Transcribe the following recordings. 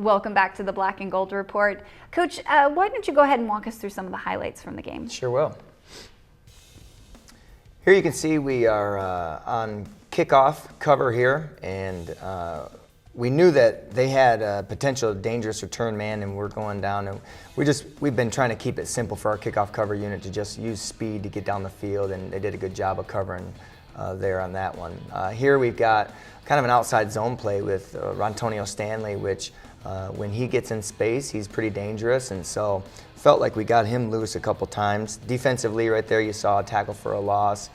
Welcome back to the Black and Gold Report. Coach, why don't you go ahead and walk us through some of the highlights from the game? Sure will. Here you can see we are on kickoff cover here, and we knew that they had a potential dangerous return man, and we're going down. And we've been trying to keep it simple for our kickoff cover unit to just use speed to get down the field, and they did a good job of covering there on that one. Here we've got kind of an outside zone play with Rontonio Stanley, which when he gets in space, he's pretty dangerous, and so felt like we got him loose a couple times. Defensively, right there, you saw a tackle for a loss.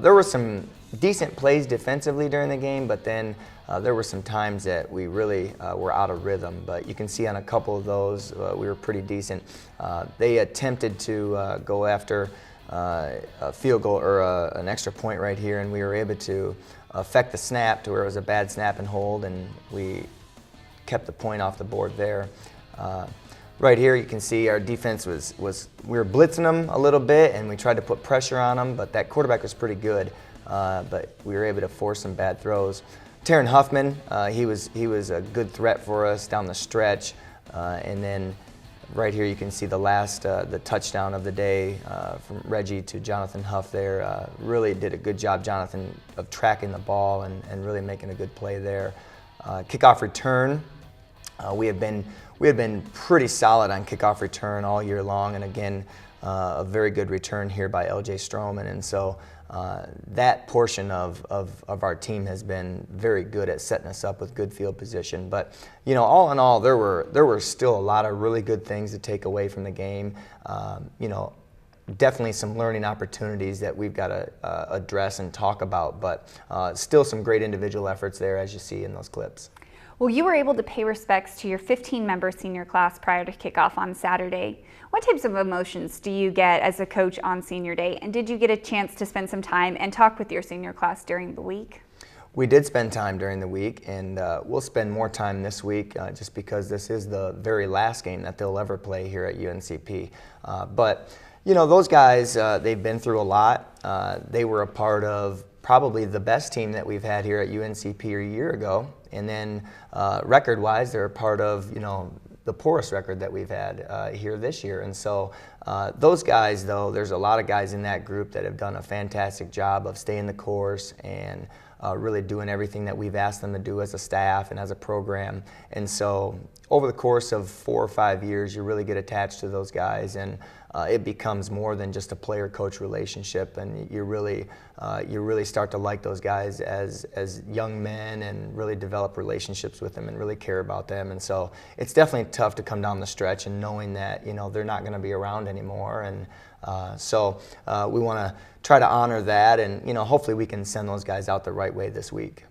There were some decent plays defensively during the game, but then there were some times that we really were out of rhythm. But you can see on a couple of those, we were pretty decent. They attempted to go after a field goal or an extra point right here, and we were able to affect the snap to where it was a bad snap and hold, and we kept the point off the board there. Right here you can see our defense we were blitzing them a little bit, and we tried to put pressure on them, but that quarterback was pretty good, but we were able to force some bad throws. Taron Huffman, he was a good threat for us down the stretch, and then right here you can see the touchdown of the day from Reggie to Jonathan Huff there. Really did a good job, Jonathan, of tracking the ball and really making a good play there. Kickoff return, we have been pretty solid on kickoff return all year long, and again, a very good return here by L.J. Stroman, and so that portion of our team has been very good at setting us up with good field position. But you know, all in all, there were still a lot of really good things to take away from the game. You know, definitely some learning opportunities that we've got to address and talk about, but still some great individual efforts there, as you see in those clips. Well, you were able to pay respects to your 15-member senior class prior to kickoff on Saturday. What types of emotions do you get as a coach on senior day, and did you get a chance to spend some time and talk with your senior class during the week? We did spend time during the week, and we'll spend more time this week just because this is the very last game that they'll ever play here at UNCP. But you know, those guys, they've been through a lot. They were a part of probably the best team that we've had here at UNCP a year ago, and then record-wise, they're a part of, you know, the poorest record that we've had here this year. And so those guys, though, there's a lot of guys in that group that have done a fantastic job of staying the course and really doing everything that we've asked them to do as a staff and as a program. And so over the course of 4 or 5 years, you really get attached to those guys, and it becomes more than just a player-coach relationship, and you really start to like those guys as young men and really develop relationships with them and really care about them. And so it's definitely tough to come down the stretch and knowing that, you know, they're not going to be around anymore. And so we want to try to honor that, and you know, hopefully we can send those guys out the right way this week.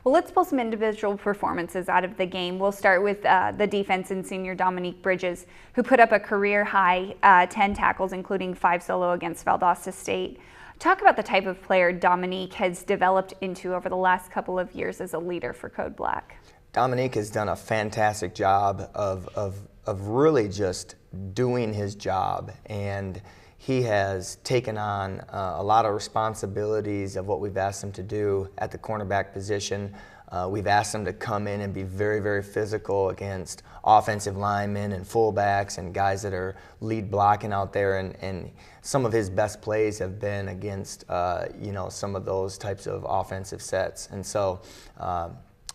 Well, let's pull some individual performances out of the game. We'll start with the defense and senior Dominique Bridges, who put up a career-high 10 tackles, including 5 solo against Valdosta State. Talk about the type of player Dominique has developed into over the last couple of years as a leader for Code Black. Dominique has done a fantastic job of really just doing his job, and he has taken on a lot of responsibilities of what we've asked him to do at the cornerback position. We've asked him to come in and be very, very physical against offensive linemen and fullbacks and guys that are lead blocking out there, and some of his best plays have been against you know, some of those types of offensive sets. And so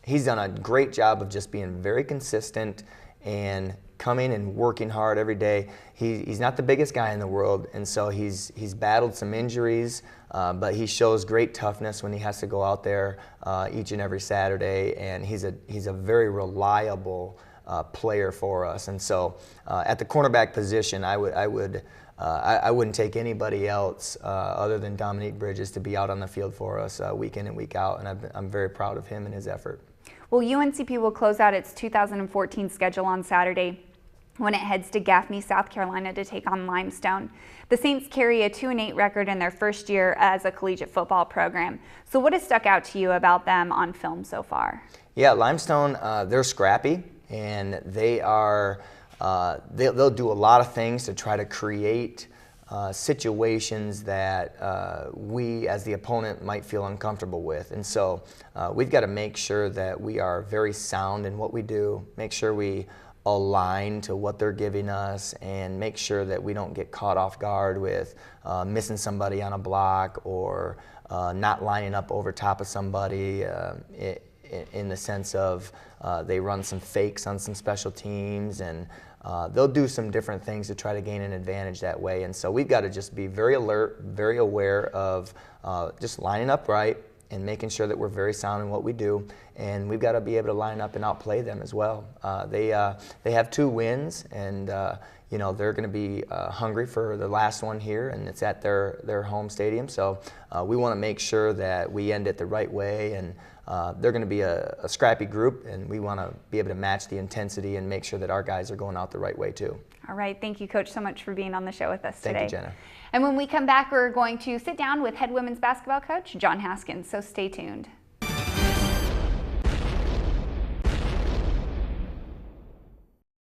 he's done a great job of just being very consistent and coming and working hard every day. He's not the biggest guy in the world, and so he's battled some injuries, but he shows great toughness when he has to go out there each and every Saturday, and he's a very reliable player for us. And so at the cornerback position, I wouldn't take anybody else other than Dominique Bridges to be out on the field for us week in and week out, and I'm very proud of him and his effort. Well, UNCP will close out its 2014 schedule on Saturday when it heads to Gaffney, South Carolina to take on Limestone. The Saints carry a 2-8 record in their first year as a collegiate football program. So what has stuck out to you about them on film so far? Yeah, Limestone, they're scrappy, and they'll do a lot of things to try to create situations that we as the opponent might feel uncomfortable with. And so we've got to make sure that we are very sound in what we do, make sure we align to what they're giving us, and make sure that we don't get caught off guard with missing somebody on a block or not lining up over top of somebody in the sense of they run some fakes on some special teams, and they'll do some different things to try to gain an advantage that way. And so we've got to just be very alert, very aware of just lining up right and making sure that we're very sound in what we do. And we've got to be able to line up and outplay them as well. They have 2 wins, and you know, they're going to be hungry for the last one here, and it's at their home stadium. So we want to make sure that we end it the right way, and they're going to be a scrappy group, and we want to be able to match the intensity and make sure that our guys are going out the right way too. All right, thank you, Coach, so much for being on the show with us today. Thank you, Jenna. And when we come back, we're going to sit down with head women's basketball coach John Haskins, so stay tuned.